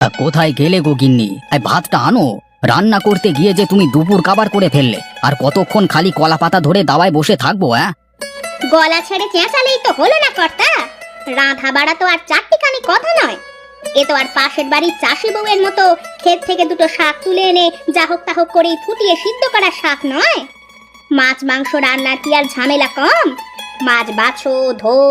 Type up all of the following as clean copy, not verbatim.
কোথায় গেলে গো গিন্নি? ভাতটা আনো। রান্না করতে গিয়ে যে তুমি দুপুর কাবার করে ফেললে, আর কতক্ষণ খালি কলা পাতা ধরে দাওয়ায় বসে থাকবো? গলা ছেড়ে চেঁচালেই তো হলো না কর্তা। রাধা বাড়া তো আর চারটিখানি কথা নয়। এ তো আর পাশের বাড়ির চাষি বউয়ের মতো ক্ষেত থেকে দুটো শাক তুলে এনে যা হোক তা হোক করেই ফুটিয়ে সিদ্ধ করা শাক নয়। মাছ মাংস রান্নার কি আর ঝামেলা কম? মাছ বাছো, ধোও,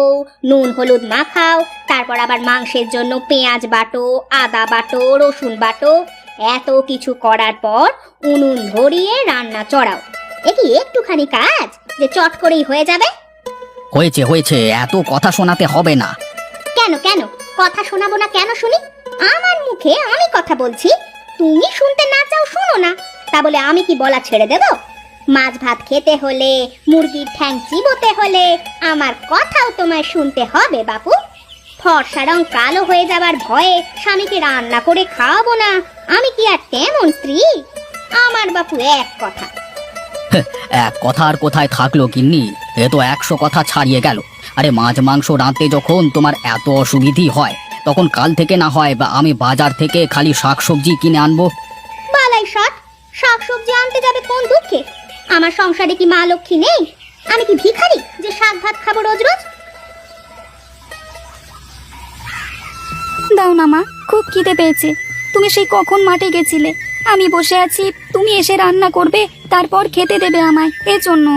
নুন হলুদ মাখাও, তারপর আবার মাংসের জন্য পেঁয়াজ বাটো, আদা বাটো, রসুন বাটো, এত কিছু করার পর উনুন ধরিয়ে রান্না চড়াও। এ কি একটুখানি কাজ যে চট করেই হয়ে যাবে? হয়েছে হয়েছে, এত কথা শোনাতে হবে না। কেন কেন কথা শোনাবো না কেন শুনি? আমার মুখে আমি কথা বলছি, তুমি শুনতে না চাও শোনো না, তা বলে আমি কি বলা ছেড়ে দেব? মাছ ভাত খেতে হলে, মুরগির ঠ্যাং চিবোতে হলে আমার কথাও তোমায় শুনতে হবে বাপু। ফর্সা রং কালো হয়ে যাবার ভয়ে স্বামীকে রান্না করে খাওয়াবো না, আমি কি আর তেমন স্ত্রী? আমার বাপু এক কথা। এক কথা আর কোথায় থাকলো গিন্নি, এ তো 100 কথা ছাড়িয়ে গেল। আরে মাছ মাংস রাঁধতে যখন তোমার এত অসুবিধি হয়, তখন কাল থেকে না হয় বা আমি বাজার থেকে খালি শাকসবজি কিনে আনবো। বালাই শাক সবজি আনতে যাবে কোন দুঃখে? আমার সংসারে কি মা লক্ষ্মী নেই? আমি কি ভিখারি যে শাক ভাত খাবো রোজ রোজ? দাও না মা, খুব খিদে পেয়েছে। তুমি সেই কখন মাঠে গেছিলে, আমি বসে আছি, তুমি এসে রান্না করবে, তারপর খেতে দেবে আমায়, এজন্য।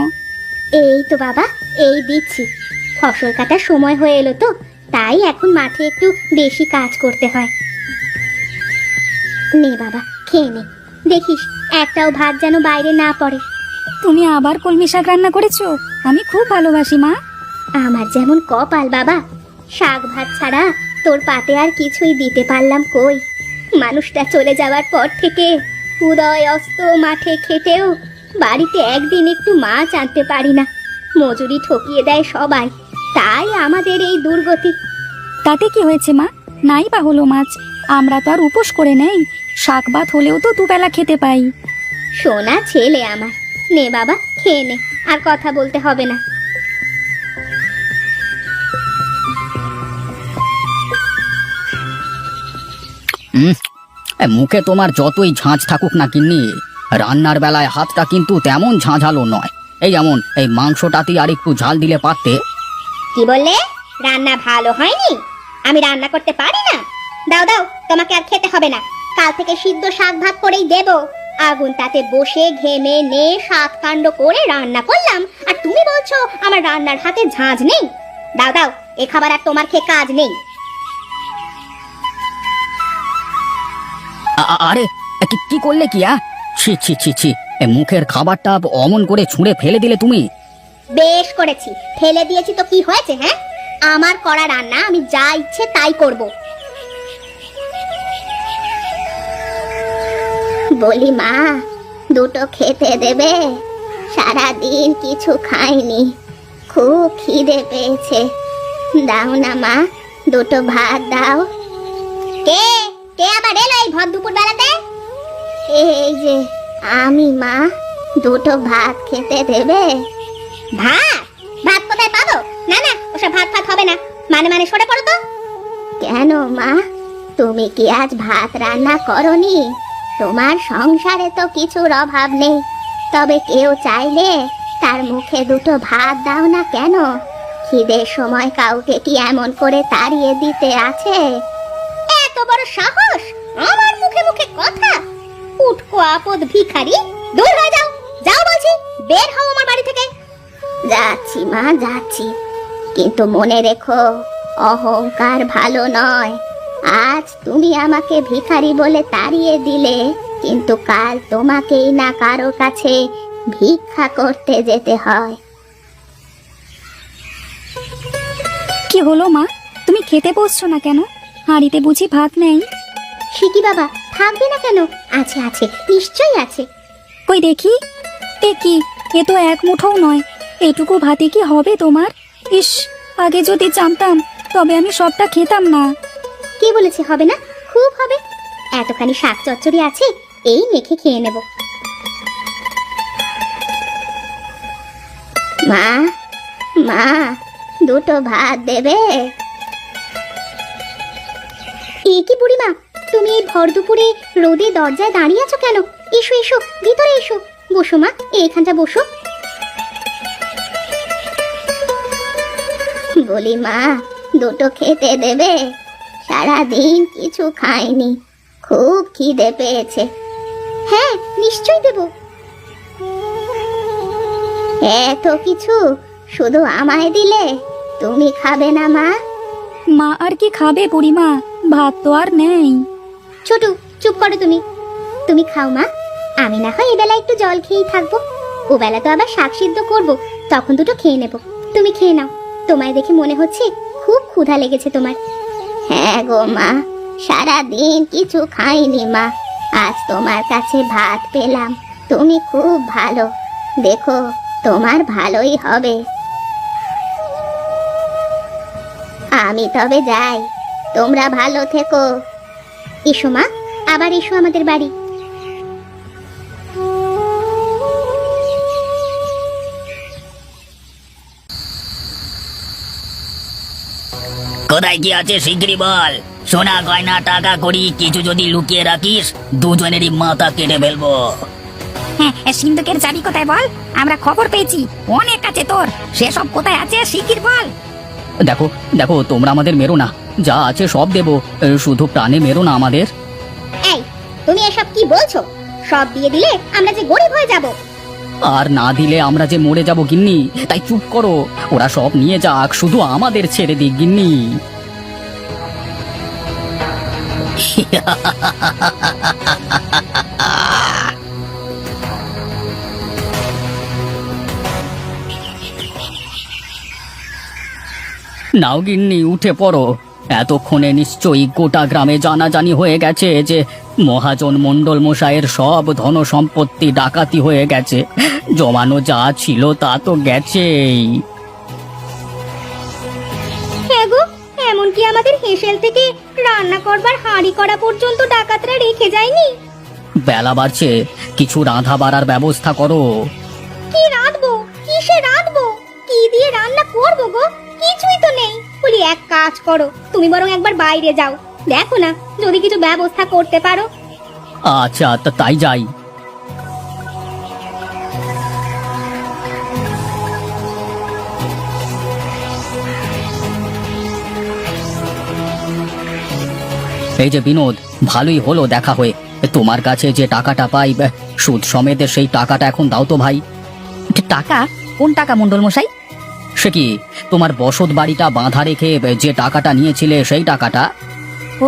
এই তো বাবা, এই দিচ্ছি। ফসল কাটার সময় হয়ে এলো তো, তাই এখন মাঠে একটু বেশি কাজ করতে হয়। নে বাবা, খেয়ে নে। দেখিস একটাও ভাত যেন বাইরে না পড়ে। তুমি আবার কলমি শাক রান্না করেছো? আমি খুব ভালোবাসি মা। আমার যেমন কপাল বাবা, শাক ভাত ছাড়া তোর পাতে আর কিছুই দিতে পারলাম কই। মানুষটা চলে যাওয়ার পর থেকে উদয় অস্ত মাঠে খেটেও বাড়িতে একদিন একটু মাছ আনতে পারি না। মজুরি ঠকিয়ে দেয় সবাই, তাই আমাদের এই দুর্গতি। তাতে কি হয়েছে মা? নাই বা হলো মাছ, আমরা তো আর উপোস করে নেই, শাক ভাত হলেও তো দুবেলা খেতে পাই। সোনা ছেলে আমার, নে বাবা খেয়ে নে, আর কথা বলতে হবে না। মুখে তোমার যতই ঝাঁঝ থাকুক না গিন্নি, রান্নার বেলায় হাতটা কিন্তু তেমন ঝাঁঝালো নয়। এই যেমন এই মাংসটাতে আর একটু ঝাল দিলে পারতে। কি বললে? রান্না ভালো হয়নি? আমি রান্না করতে পারি না? দাও দাও, তোমাকে আর খেতে হবে না। কাল থেকে সিদ্ধ শাক ভাত করেই দেব। আগুন তাতে বসে ঘেমে নে সাত কাণ্ড করে রান্না করলাম, আর তুমি বলছো আমার রান্নার হাতে ঝাঁঝ নেই? দাও দাও, এ খাবার আর তোমার খেয়ে কাজ নেই। আরে কি করলে কি? ছি ছি ছি ছি, মুখের খাবারটা অমন করে ছুঁড়ে ফেলে দিলে তুমি। বেশ করেছি, ফেলে দিয়েছি তো কি হয়েছে? হ্যাঁ, আমার করা রান্না আমি যা ইচ্ছে তাই করব। বলি মা, দুটো খেতে দেবে? সারাদিন কিছু খাইনি, খুব খিদে পেয়েছে। দাও না মা, দুটো ভাত দাও। কে কে আবার এলো এই ভর দুপুর বেলাতে? এই যে আমি মা, দুটো ভাত খেতে দেবে? ভাত? ভাত কোথায় পাবো? না না, ওসব ভাত ভাত হবে না, মানে মানে সরে পড়ো তো। কেন মা, তুমি কি আজ ভাত রান্না করনি? তোমার সংসারে তো কিছুর অভাব নেই, তবে কেউ চাইলে তার মুখে দুটো ভাত দাও না কেন? খিদের সময় কাউকে কি এমন করে তাড়িয়ে দিতে আছে? এত বড় সাহস আমার মুখে মুখে কথা! উটকো আপদ ভিখারি, দূর হয়ে যাও, যাও বলছি, বের হও আমার বাড়ি থেকে। যাচ্ছি মা, যাচ্ছি, কিন্তু মনে রেখো অহংকার ভালো নয়। আজ তুমি আমাকে ভিখারি বলে তাড়িয়ে দিলে, কিন্তু কাল তোমাকেই না কারো কাছে ভিক্ষা করতে যেতে হয়। কি হলো মা, তুমি খেতে বসছো না কেন? হাঁড়িতে বুঝি ভাত নেই? শিকি বাবা, থাকবে না কেন? আছে আছে, নিশ্চয়ই আছে। কই দেখি। এ কি, এ তো এক মুঠোও নয়, এটুকু ভাতে কি হবে তোমার? ইস, আগে যদি জানতাম তবে আমি সবটা খেতাম না। কে বলেছে হবে না? খুব হবে। এতখানি শাক চচ্চড়ি আছে, এই মেখে খেয়ে নেব। মা, মা, দুটো ভাত দেবে? এ কি বুড়িমা, তুমি এই ভর দুপুরে রোদে দরজায় দাঁড়িয়ে আছো কেন? এসো এসো, ভিতরে এসো। বসো মা, এইখানটা বসো। বলি মা, দুটো খেতে দেবে? সারাদিন কিছু খাইনি, খুব খিদে পেয়েছে। হ্যাঁ, নিশ্চয়ই দেব। এত কিছু শুধু আমায় দিলে, তুমি খাবে না মা? মা আর কি খাবে বুড়িমা, ভাত তো আর নেই। ছোটু, চুপ করো তুমি। তুমি খাও মা, আমি না হয় এবেলা একটু জল খেয়েই থাকবো। ও বেলা তো আবার শাক সিদ্ধ করবো, তখন দুটো খেয়ে নেব। তুমি খেয়ে নাও, তোমায় দেখে মনে হচ্ছে খুব ক্ষুধা লেগেছে তোমার। হ্যাঁ গো মা, সারাদিন কিছু খাইনি মা, আজ তোমার কাছে ভাত পেলাম। তুমি খুব ভালো, দেখো তোমার ভালোই হবে। আমি তবে যাই, তোমরা ভালো থেকো। এসো মা, আবার এসো আমাদের বাড়ি। কোথায় কি আছে শিগগিরই বল। সোনা গয়না টাকা করি কিছু যদি লুকিয়ে রাখিস, দুজনেরই মাথা কেটে ফেলবো। হ্যাঁ, সিন্ধুকের চাবি কোথায় বল? আমরা খবর পেয়েছি অনেক আছে তোর, সেসব কোথায় আছে শিগগির বল। দেখো দেখো, তোমরা আমাদের মেরো না, যা আছে সব দেবো, শুধু প্রাণে মেরো না আমাদের। এই, তুমি এসব কি বলছো? সব দিয়ে দিলে আমরা যে গরিব হয়ে যাব। আর না দিলে আমরা যে মরে যাব গিন্নি, তাই চুপ করো। ওরা সব নিয়ে যাক, শুধু আমাদের ছেড়ে দিক গিন্নি। নাও গিন্নি, উঠে পড়ো। এতক্ষণে নিশ্চয়ই গোটা গ্রামে জানাজানি হয়ে গেছে যে মহাজন মণ্ডল মশাইয়ের সব ধন সম্পত্তি ডাকাতি হয়ে গেছে। জমানো যা ছিল তা তো গেছেই। হ্যাঁ গো, এমনকি আমাদের হেসেল থেকে রান্না করবার হাঁড়ি করা পর্যন্ত ডাকাতরা রেখে যায়নি। বেলা বাড়ছে, কিছু রাঁধা বাড়ার ব্যবস্থা করো। কি রাঁধবো? কিসে রাঁধবো? কি দিয়ে রান্না করবো গো? কিছুই তো নেই। বলি এক কাজ করো, তুমি বরং একবার বাইরে যাও, দেখো না যদি কিছু ব্যবস্থা করতে পারো। আচ্ছা, তাই যাই। এই যে বিনোদ, ভালোই হলো দেখা হয়ে। তোমার কাছে যে টাকাটা পাই সুদ সমেত, সেই টাকাটা এখন দাও তো ভাই। টাকা? কোন টাকা মণ্ডল মশাই? সে কি, তোমার বসত বাড়িটা বাঁধা রেখে যে টাকাটা নিয়েছিলে সেই টাকাটা।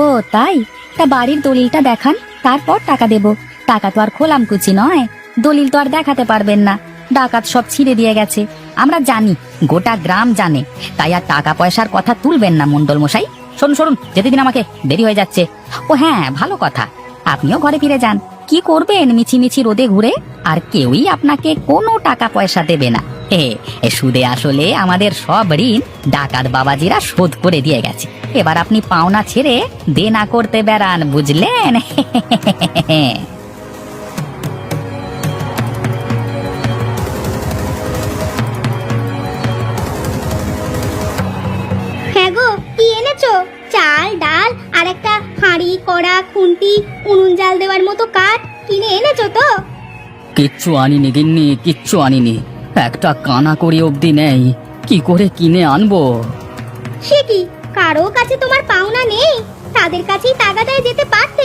ও তাই? তা বাড়ির দলিলটা দেখান, তারপর টাকা দেব। টাকা তো আর খোলামকুচি নয়, দলিল তো আর দেখাতে পারবেন না। ডাকাত সব ছিঁড়ে দিয়ে গেছে, আমরা জানি, গোটা গ্রাম জানে। তাই আর টাকা পয়সার কথা তুলবেন না মণ্ডল মশাই। শুনুন শুনুন, যেতে দিন আমাকে, দেরি হয়ে যাচ্ছে। ও হ্যাঁ, ভালো কথা, আপনিও ঘরে ফিরে যান। কি করবেন মিছিমিছি রোদে ঘুরে? আর কেউই আপনাকে কোনো টাকা পয়সা দেবে না। এ সুদে আসলে আমাদের সব ঋণ ডাকাত বাবাজিরা শোধ করে দিয়ে গেছে। এবার আপনি পাওনা ছেড়ে দেনা করতে বেড়ান, বুঝলেন? হ্যাঁ গো, কি এনেছো? চাল, ডাল আর একটা হাঁড়ি, কড়া, খুন্তি, উনুন জাল দেওয়ার মতো কাঠ কিনে এনেছো তো? কিচ্ছু আনিনি গিন্নি, কিচ্ছু আনিনি। একটা কানা করি অবধি নেই, কি করে কিনে আনবো? সে কি, কারো কাছে তোমার পাওনা নেই? তাদের কাছেই তাগাদায় যেতে পারতে।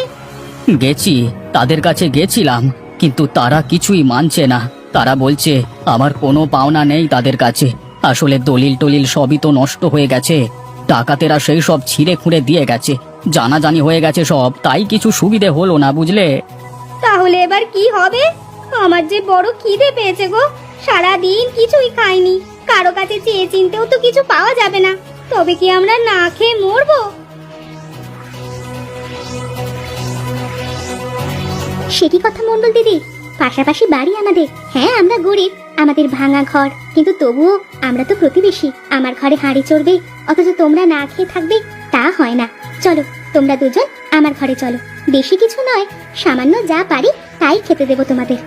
গেছি, তাদের কাছে গেছিলাম, কিন্তু তারা কিছুই মানছে না। তারা বলছে আমার কোনো পাওনা নেই তাদের কাছে। আসলে দলিল টলিল সবই তো নষ্ট হয়ে গেছে, ডাকাতেরা সেই সব ছিঁড়ে খুঁড়ে দিয়ে গেছে, জানাজানি হয়ে গেছে সব, তাই কিছু সুবিধে হলো না, বুঝলে? তাহলে এবার কি হবে? আমার যে বড় খিদে পেয়েছে গো, সারা দিন কিছুই খাইনি। কারো কাছে চেয়ে চিনতেও তো কিছু পাওয়া যাবে না, তবে কি আমরা না খেয়ে মরবো? সে কি কথা মণ্ডল দিদি, পাশাপাশি বাড়ি আমাদের। হ্যাঁ, আমরা গরিব, আমাদের ভাঙা ঘর, কিন্তু তবুও আমরা তো প্রতিবেশী। আমার ঘরে হাঁড়ি চড়বে অথচ তোমরা না খেয়ে থাকবে, তা হয় না। চলো, তোমরা দুজন আমার ঘরে চলো, বেশি কিছু নয়, সামান্য যা পারি তাই খেতে দেবো তোমাদের।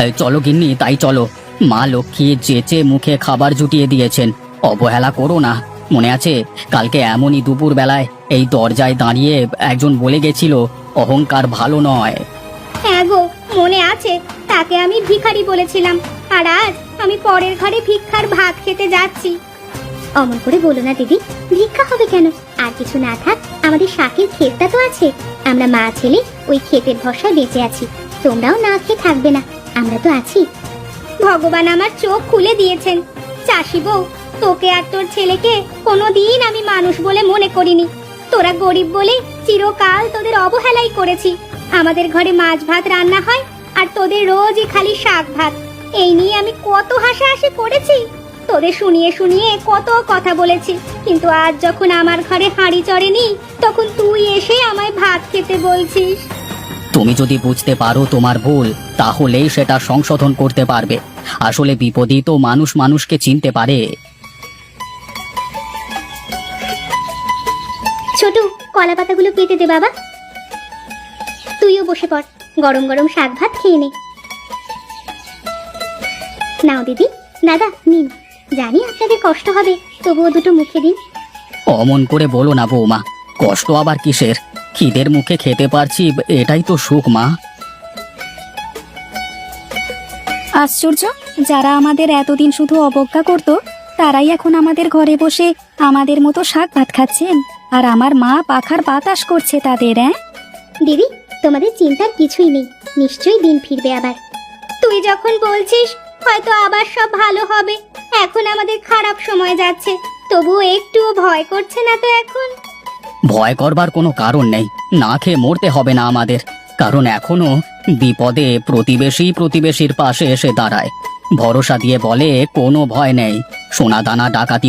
এই চলো গিন্নি, তাই চলো। মা লক্ষ্মী চেঁচে মুখে খাবার জুটিয়ে দিয়েছেন, অবহেলা করো না। মনে আছে কালকে এমনই দুপুর বেলায় এই দরজায় দাঁড়িয়ে একজন বলে গেছিল অহংকার ভালো নয়। হ্যাঁ গো, মনে আছে তাকে আমি ভিখারি বলেছিলাম, আর আজ আমি পরের ঘরে ভিক্ষার ভাত খেতে যাচ্ছি। অমন করে বলো না দিদি, ভিক্ষা হবে কেন? আর কিছু না থাক, আমাদের শাকের ক্ষেতটা তো আছে। আমরা মা ছেলে ওই ক্ষেতের ভরসায় বেঁচে আছি। তোমরাও না খেয়ে থাকবে না, আমরা তো আছি। ভগবান আমার চোখ খুলে দিয়েছেন। চাষি বউ, তোকে আর তোর ছেলেকে কোনোদিন আমি মানুষ বলে মনে করিনি। তোরা গরিব বলে চিরকাল তোদের অবহেলাই করেছি। আমাদের ঘরে মাছ ভাত রান্না হয়, আর তোদের রোজই খালি শাক ভাত। এই নিয়ে আমি কত হাসাহাসি করেছি, তোদের শুনিয়ে শুনিয়ে কত কথা বলেছি। কিন্তু আজ যখন আমার ঘরে হাঁড়ি চড়েনি, তখন তুই এসে আমায় ভাত খেতে বলছিস। তুমি যদি বুঝতে পারো তোমার ভুল, তাহলেই সেটা সংশোধন করতে পারবে। আসলে বিপদই তো মানুষ মানুষকে চিনতে পারে। ছোট, কলা পাতাগুলো কেটে দে বাবা। তুইও বসে পড়, গরম গরম শাক ভাত খেয়ে নে। নাও দিদি, দাদা নিন। জানি আপনাদের কষ্ট হবে, তবুও দুটো মুখে দিন। অমন করে বলো না বৌমা, কষ্ট আবার কিসের? খিদের মুখে খেতে পারছি, এটাই তো সুখ মা। আশ্চর্য, যারা আমাদের এতদিন শুধু অবজ্ঞা করত, তারাই এখন আমাদের ঘরে বসে আমাদের মতো শাক ভাত খাচ্ছেন। আর আমার মা পাখার বাতাস করছে তাদের। দিদি, তোমাদের চিন্তার কিছুই নেই, নিশ্চয়ই দিন ফিরবে আবার। তুই যখন বলছিস হয়তো আবার সব ভালো হবে, এখন আমাদের খারাপ সময় যাচ্ছে, তবুও একটুও ভয় করছে না তো এখন? ভয় করবার কোনো কারণ নেই, না খেয়ে মরতে হবে না আমাদের। কারণ এখনো বিপদে প্রতিবেশী প্রতিবেশীর পাশে এসে দাঁড়ায়, ভরসা দিয়ে বলে কোনো ভয় নেই। সোনা দানা ডাকাতি